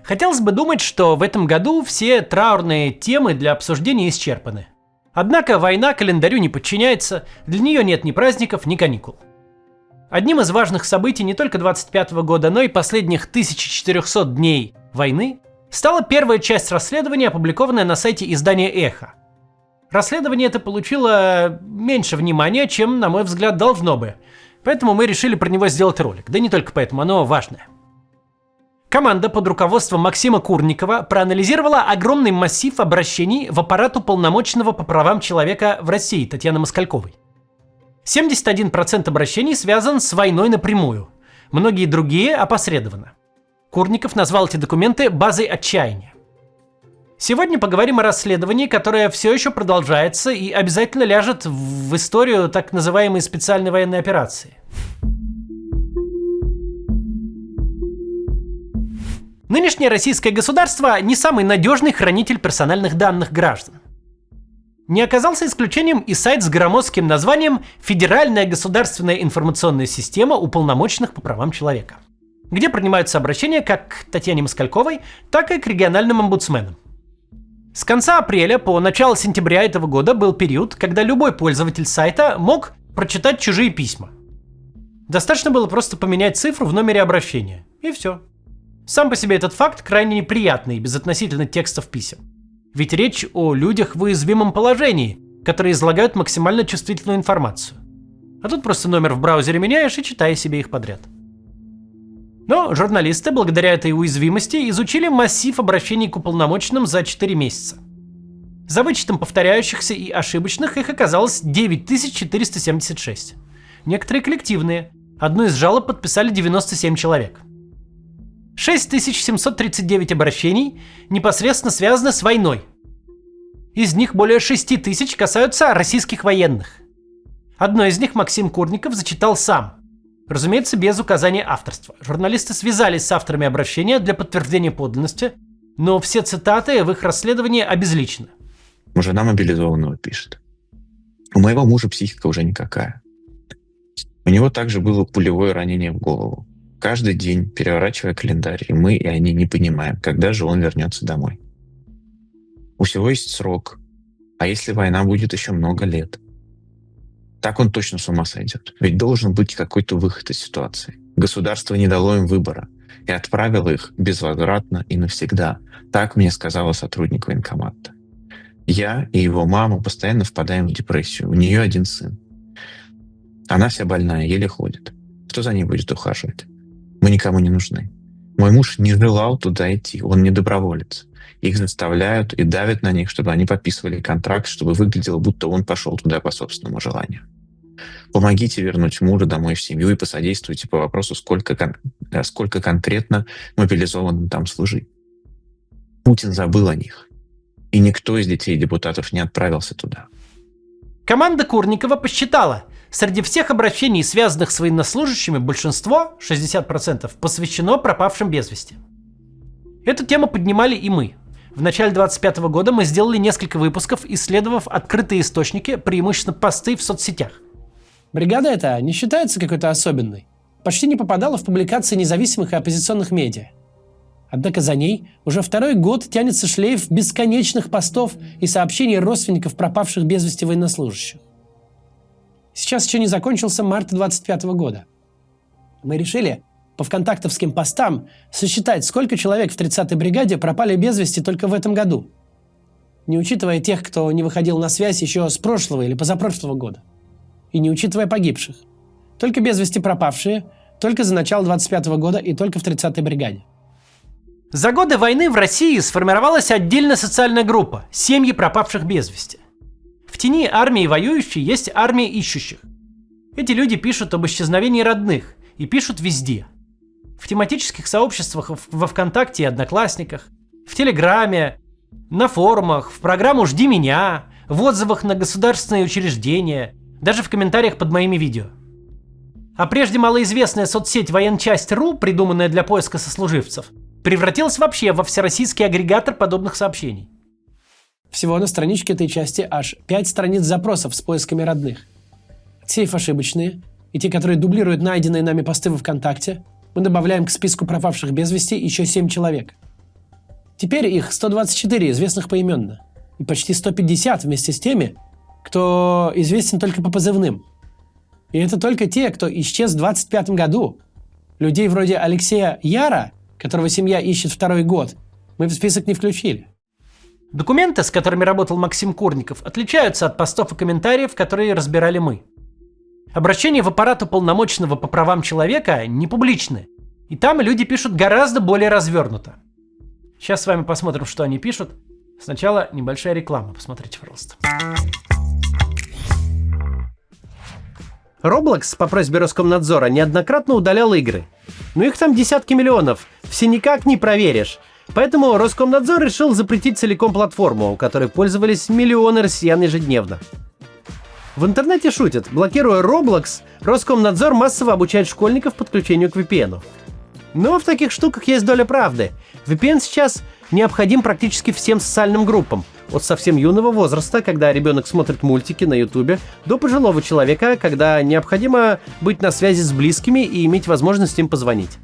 Хотелось бы думать, что в этом году все траурные темы для обсуждения исчерпаны. Однако война календарю не подчиняется, для нее нет ни праздников, ни каникул. Одним из важных событий не только 25-го года, но и последних 1400 дней войны стала первая часть расследования, опубликованная на сайте издания «Эхо». Расследование это получило меньше внимания, чем, на мой взгляд, должно бы, поэтому мы решили про него сделать ролик, да не только поэтому, оно важное. Команда под руководством Максима Курникова проанализировала огромный массив обращений в аппарат уполномоченного по правам человека в России Татьяны Москальковой. 71% обращений связан с войной напрямую, многие другие опосредованно. Курников назвал эти документы базой отчаяния. Сегодня поговорим о расследовании, которое все еще продолжается и обязательно ляжет в историю так называемой специальной военной операции. Нынешнее российское государство не самый надежный хранитель персональных данных граждан. Не оказался исключением и сайт с громоздким названием «Федеральная государственная информационная система уполномоченных по правам человека», где принимаются обращения как к Татьяне Москальковой, так и к региональным омбудсменам. С конца апреля по начало сентября этого года был период, когда любой пользователь сайта мог прочитать чужие письма. Достаточно было просто поменять цифру в номере обращения, и все. Сам по себе этот факт крайне неприятный безотносительно текстов писем. Ведь речь о людях в уязвимом положении, которые излагают максимально чувствительную информацию. А тут просто номер в браузере меняешь и читай себе их подряд. Но журналисты, благодаря этой уязвимости, изучили массив обращений к уполномоченным за 4 месяца. За вычетом повторяющихся и ошибочных их оказалось 9476. Некоторые коллективные. Одну из жалоб подписали 97 человек. 6739 обращений непосредственно связаны с войной. Из них более 6000 касаются российских военных. Одно из них Максим Курников зачитал сам. Разумеется, без указания авторства. Журналисты связались с авторами обращения для подтверждения подлинности, но все цитаты в их расследовании обезличены. Жена мобилизованного пишет. У моего мужа психика уже никакая. У него также было пулевое ранение в голову. Каждый день, переворачивая календарь, и мы, и они не понимаем, когда же он вернется домой. У всего есть срок. А если война будет еще много лет? Так он точно с ума сойдет. Ведь должен быть какой-то выход из ситуации. Государство не дало им выбора и отправило их безвозвратно и навсегда. Так мне сказала сотрудник военкомата. Я и его мама постоянно впадаем в депрессию. У нее один сын. Она вся больная, еле ходит. Кто за ней будет ухаживать? Мы никому не нужны. Мой муж не желал туда идти, он не доброволец. Их заставляют и давят на них, чтобы они подписывали контракт, чтобы выглядело, будто он пошел туда по собственному желанию. Помогите вернуть мужа домой в семью и посодействуйте по вопросу, сколько конкретно мобилизованным там служить. Путин забыл о них. И никто из детей депутатов не отправился туда. Команда Курникова посчитала, среди всех обращений, связанных с военнослужащими, большинство, 60%, посвящено пропавшим без вести. Эту тему поднимали и мы. В начале 2025 года мы сделали несколько выпусков, исследовав открытые источники, преимущественно посты в соцсетях. Бригада эта не считается какой-то особенной. Почти не попадала в публикации независимых и оппозиционных медиа. Однако за ней уже второй год тянется шлейф бесконечных постов и сообщений родственников пропавших без вести военнослужащих. Сейчас еще не закончился март 2025 года. Мы решили по вконтактовским постам сосчитать, сколько человек в 30-й бригаде пропали без вести только в этом году, не учитывая тех, кто не выходил на связь еще с прошлого или позапрошлого года, и не учитывая погибших. Только без вести пропавшие, только за начало 25 года и только в 30-й бригаде. За годы войны в России сформировалась отдельная социальная группа – семьи пропавших без вести. В тени армии воюющей есть армия ищущих. Эти люди пишут об исчезновении родных и пишут везде. В тематических сообществах во ВКонтакте и Одноклассниках, в Телеграме, на форумах, в программу «Жди меня», в отзывах на государственные учреждения, даже в комментариях под моими видео. А прежде малоизвестная соцсеть «Военчасть.ру», придуманная для поиска сослуживцев, превратилась вообще во всероссийский агрегатор подобных сообщений. Всего на страничке этой части аж 5 страниц запросов с поисками родных. Сейф ошибочные и те, которые дублируют найденные нами посты во ВКонтакте, мы добавляем к списку пропавших без вести еще 7 человек. Теперь их 124 известных поименно. И почти 150 вместе с теми, кто известен только по позывным. И это только те, кто исчез в 25 году. Людей вроде Алексея Яра, которого семья ищет второй год, мы в список не включили. Документы, с которыми работал Максим Курников, отличаются от постов и комментариев, которые разбирали мы. Обращения в аппарат уполномоченного по правам человека не публичны, и там люди пишут гораздо более развернуто. Сейчас с вами посмотрим, что они пишут. Сначала небольшая реклама, посмотрите, пожалуйста. Roblox по просьбе Роскомнадзора неоднократно удалял игры. Но их там десятки миллионов, все никак не проверишь. Поэтому Роскомнадзор решил запретить целиком платформу, у которой пользовались миллионы россиян ежедневно. В интернете шутят, блокируя Roblox, Роскомнадзор массово обучает школьников подключению к VPN. Но в таких штуках есть доля правды. VPN сейчас необходим практически всем социальным группам. От совсем юного возраста, когда ребенок смотрит мультики на Ютубе, до пожилого человека, когда необходимо быть на связи с близкими и иметь возможность им позвонить.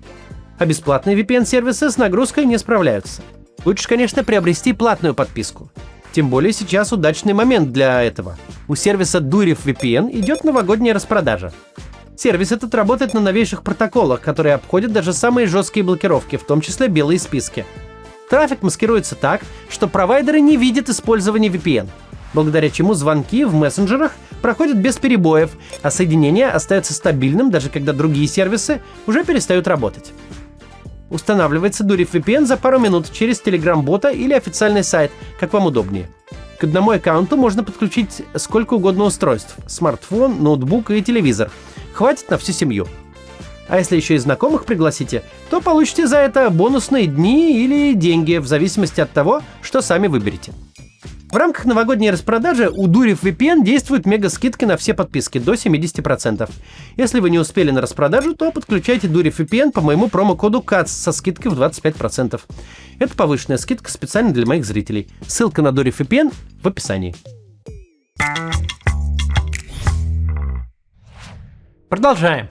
А бесплатные VPN-сервисы с нагрузкой не справляются. Лучше, конечно, приобрести платную подписку. Тем более сейчас удачный момент для этого. У сервиса Дурев VPN идет новогодняя распродажа. Сервис этот работает на новейших протоколах, которые обходят даже самые жесткие блокировки, в том числе белые списки. Трафик маскируется так, что провайдеры не видят использования VPN, благодаря чему звонки в мессенджерах проходят без перебоев, а соединение остается стабильным, даже когда другие сервисы уже перестают работать. Устанавливается Дурев VPN за пару минут через Telegram-бота или официальный сайт, как вам удобнее. К одному аккаунту можно подключить сколько угодно устройств – смартфон, ноутбук и телевизор. Хватит на всю семью. А если еще и знакомых пригласите, то получите за это бонусные дни или деньги, в зависимости от того, что сами выберете. В рамках новогодней распродажи у Дурев VPN действуют мега-скидки на все подписки до 70%. Если вы не успели на распродажу, то подключайте Дурев VPN по моему промокоду CATS со скидкой в 25%. Это повышенная скидка специально для моих зрителей. Ссылка на Дурев VPN в описании. Продолжаем.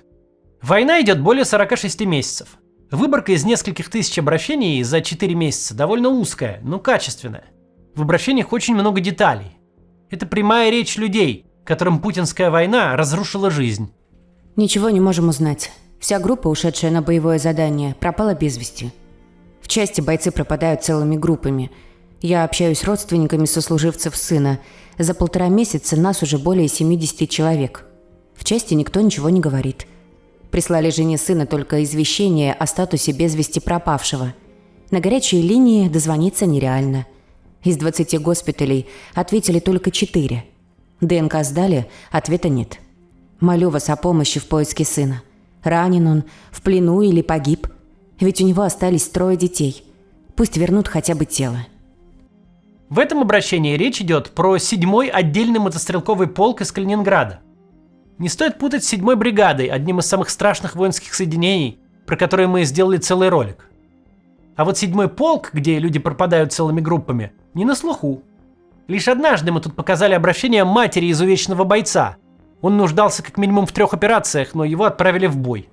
Война идет более 46 месяцев. Выборка из нескольких тысяч обращений за 4 месяца довольно узкая, но качественная. В обращениях очень много деталей. Это прямая речь людей, которым путинская война разрушила жизнь. Ничего не можем узнать. Вся группа, ушедшая на боевое задание, пропала без вести. В части бойцы пропадают целыми группами. Я общаюсь с родственниками сослуживцев сына. За 1,5 месяца нас уже более 70 человек. В части никто ничего не говорит. Прислали жене сына только извещение о статусе без вести пропавшего. На горячей линии дозвониться нереально. Из 20 госпиталей ответили только 4. ДНК сдали, ответа нет. Молю вас о помощи в поиске сына. Ранен он, в плену или погиб? Ведь у него остались 3 детей. Пусть вернут хотя бы тело. В этом обращении речь идет про 7-й отдельный мотострелковый полк из Калининграда. Не стоит путать с 7-й бригадой, одним из самых страшных воинских соединений, про которые мы сделали целый ролик. А вот 7-й полк, где люди пропадают целыми группами, не на слуху. Лишь однажды мы тут показали обращение матери изувеченного бойца. Он нуждался как минимум в 3 операциях, но его отправили в бой.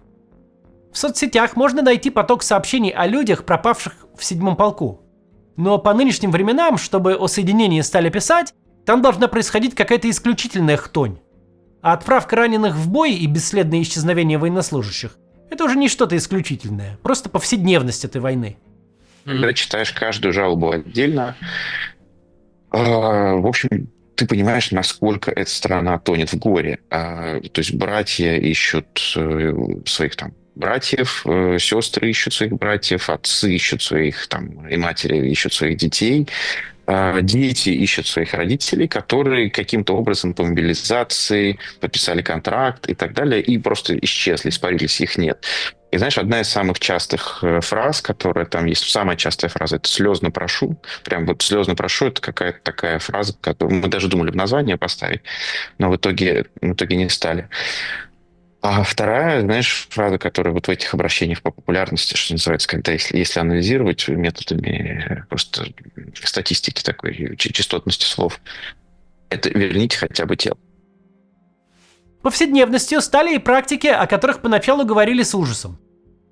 В соцсетях можно найти поток сообщений о людях, пропавших в 7-м полку. Но по нынешним временам, чтобы о соединении стали писать, там должна происходить какая-то исключительная хтонь. А отправка раненых в бой и бесследное исчезновение военнослужащих – это уже не что-то исключительное, просто повседневность этой войны. Когда читаешь каждую жалобу отдельно, в общем, ты понимаешь, насколько эта страна тонет в горе. То есть братья ищут своих там братьев, сестры ищут своих братьев, отцы ищут своих там, и матери ищут своих детей. Дети ищут своих родителей, которые каким-то образом по мобилизации подписали контракт и так далее, и просто исчезли, испарились, их нет. И знаешь, одна из самых частых фраз, которая там есть, самая частая фраза, это «слезно прошу». Прям вот «слезно прошу» — это какая-то такая фраза, которую мы даже думали в название поставить, но в итоге не стали. А вторая, знаешь, фраза, которая вот в этих обращениях по популярности, что называется, когда если анализировать методами просто статистики такой, частотности слов, это «верните хотя бы тело». Повседневностью стали и практики, о которых поначалу говорили с ужасом.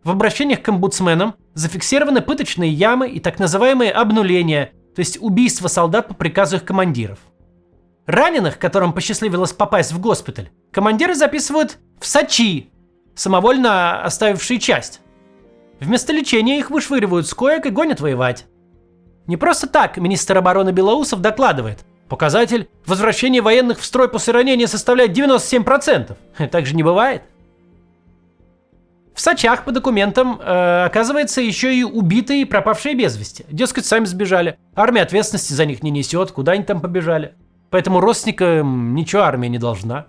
В обращениях к омбудсменам Зафиксированы пыточные ямы и так называемые обнуления, то есть убийства солдат по приказу их командиров. Раненых, которым посчастливилось попасть в госпиталь, командиры записывают в сачи, самовольно оставившие часть. Вместо лечения их вышвыривают с коек и гонят воевать. Не просто так министр обороны Белоусов докладывает: показатель возвращения военных в строй после ранения составляет 97%. Так же не бывает. В сачах по документам оказывается еще и убитые и пропавшие без вести. Дескать, сами сбежали. Армия ответственности за них не несет, куда они там побежали. Поэтому родственникам ничего армия не должна.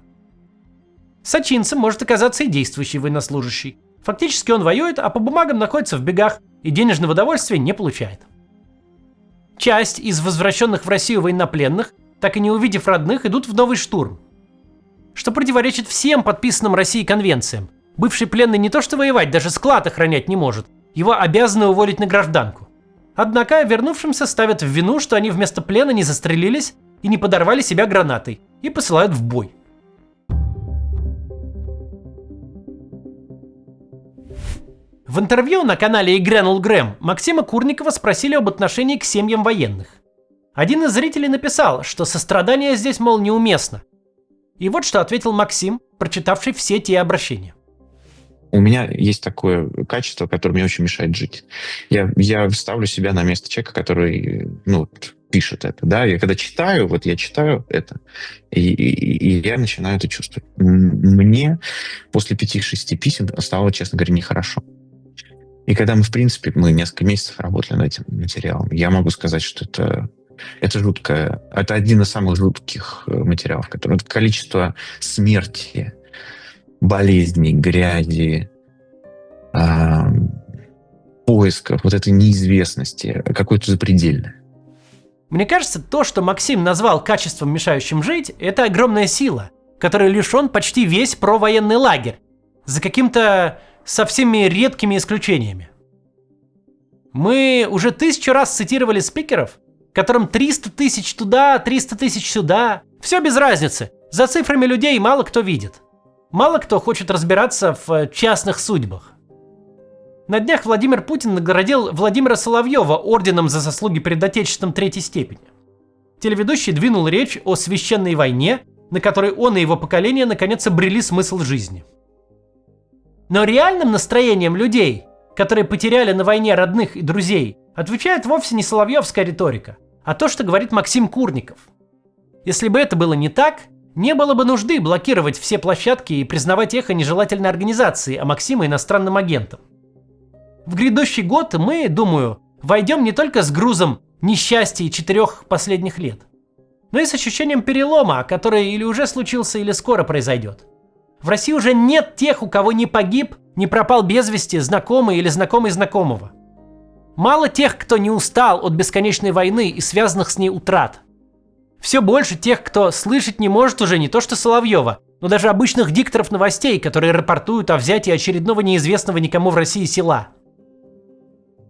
Сачинцем может оказаться и действующий военнослужащий. Фактически он воюет, а по бумагам находится в бегах и денежного удовольствия не получает. Часть из возвращенных в Россию военнопленных, так и не увидев родных, идут в новый штурм. Что противоречит всем подписанным Россией конвенциям. Бывший пленный не то что воевать, даже склад охранять не может. Его обязаны уволить на гражданку. Однако вернувшимся ставят в вину, что они вместо плена не застрелились и не подорвали себя гранатой, и посылают в бой. В интервью на канале «Игрянул Грэм» Максима Курникова спросили об отношении к семьям военных. Один из зрителей написал, что сострадание здесь, мол, неуместно. И вот что ответил Максим, прочитавший все те обращения. У меня есть такое качество, которое мне очень мешает жить. Я ставлю себя на место человека, который, пишет это, да. Я когда читаю, я читаю это, и я начинаю это чувствовать. Мне после 5-6 писем стало, честно говоря, нехорошо. И когда мы несколько месяцев работали над этим материалом, я могу сказать, что это жуткое. Это один из самых жутких материалов, это количество смерти, болезней, грязи, поисков, этой неизвестности, какой-то запредельной. Мне кажется, то, что Максим назвал качеством, мешающим жить, это огромная сила, которой лишен почти весь провоенный лагерь, за каким-то со всеми редкими исключениями. Мы уже 1000 раз цитировали спикеров, которым 300 тысяч туда, 300 тысяч сюда. Все без разницы. За цифрами людей мало кто видит. Мало кто хочет разбираться в частных судьбах. На днях Владимир Путин наградил Владимира Соловьева орденом за заслуги перед Отечеством 3-й степени. Телеведущий двинул речь о священной войне, на которой он и его поколение наконец обрели смысл жизни. Но реальным настроением людей, которые потеряли на войне родных и друзей, отвечает вовсе не соловьевская риторика, а то, что говорит Максим Курников. Если бы это было не так, не было бы нужды блокировать все площадки и признавать Эхо нежелательной организации, а Максима иностранным агентом. В грядущий год мы, думаю, войдем не только с грузом несчастья 4 последних лет, но и с ощущением перелома, который или уже случился, или скоро произойдет. В России уже нет тех, у кого не погиб, не пропал без вести знакомый или знакомый знакомого. Мало тех, кто не устал от бесконечной войны и связанных с ней утрат. Все больше тех, кто слышать не может уже не то что Соловьева, но даже обычных дикторов новостей, которые рапортуют о взятии очередного неизвестного никому в России села.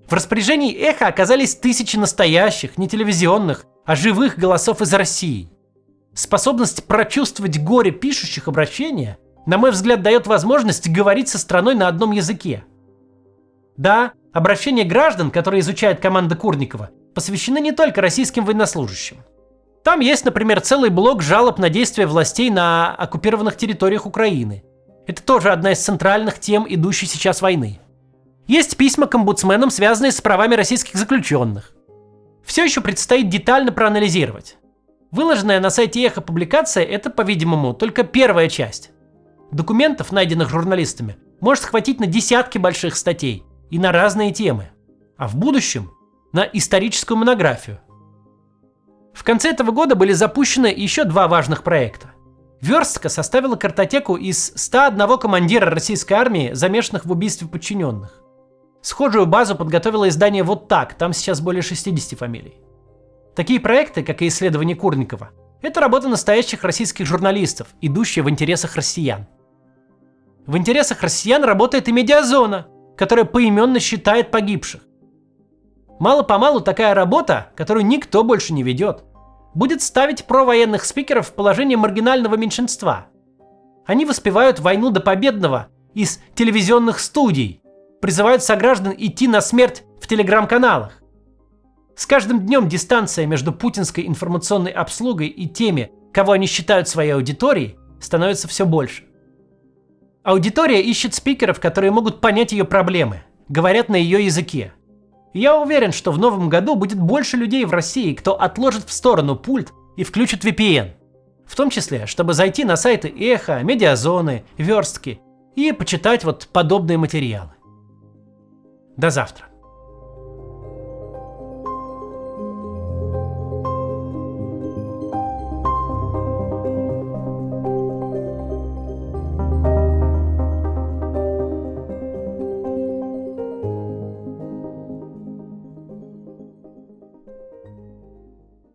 В распоряжении Эхо оказались тысячи настоящих, не телевизионных, а живых голосов из России. Способность прочувствовать горе пишущих обращения, на мой взгляд, дает возможность говорить со страной на одном языке. Да, обращения граждан, которые изучает команда Курникова, посвящены не только российским военнослужащим. Там есть, например, целый блок жалоб на действия властей на оккупированных территориях Украины. Это тоже одна из центральных тем идущей сейчас войны. Есть письма к омбудсменам, связанные с правами российских заключенных. Все еще предстоит детально проанализировать. Выложенная на сайте Эхо публикация – это, по-видимому, только первая часть. Документов, найденных журналистами, может хватить на десятки больших статей и на разные темы, а в будущем – на историческую монографию. В конце этого года были запущены еще 2 важных проекта. Верстка составила картотеку из 101 командира российской армии, замешанных в убийстве подчиненных. Схожую базу подготовило издание «Вот так», там сейчас более 60 фамилий. Такие проекты, как и исследования Курникова, это работа настоящих российских журналистов, идущая в интересах россиян. В интересах россиян работает и медиазона, которая поименно считает погибших. Мало-помалу такая работа, которую никто больше не ведет, будет ставить провоенных спикеров в положение маргинального меньшинства. Они воспевают войну до победного из телевизионных студий, призывают сограждан идти на смерть в телеграм-каналах. С каждым днем дистанция между путинской информационной обслугой и теми, кого они считают своей аудиторией, становится все больше. Аудитория ищет спикеров, которые могут понять ее проблемы, говорят на ее языке. Я уверен, что в новом году будет больше людей в России, кто отложит в сторону пульт и включит VPN. В том числе, чтобы зайти на сайты Эхо, Медиазоны, Верстки и почитать вот подобные материалы. До завтра.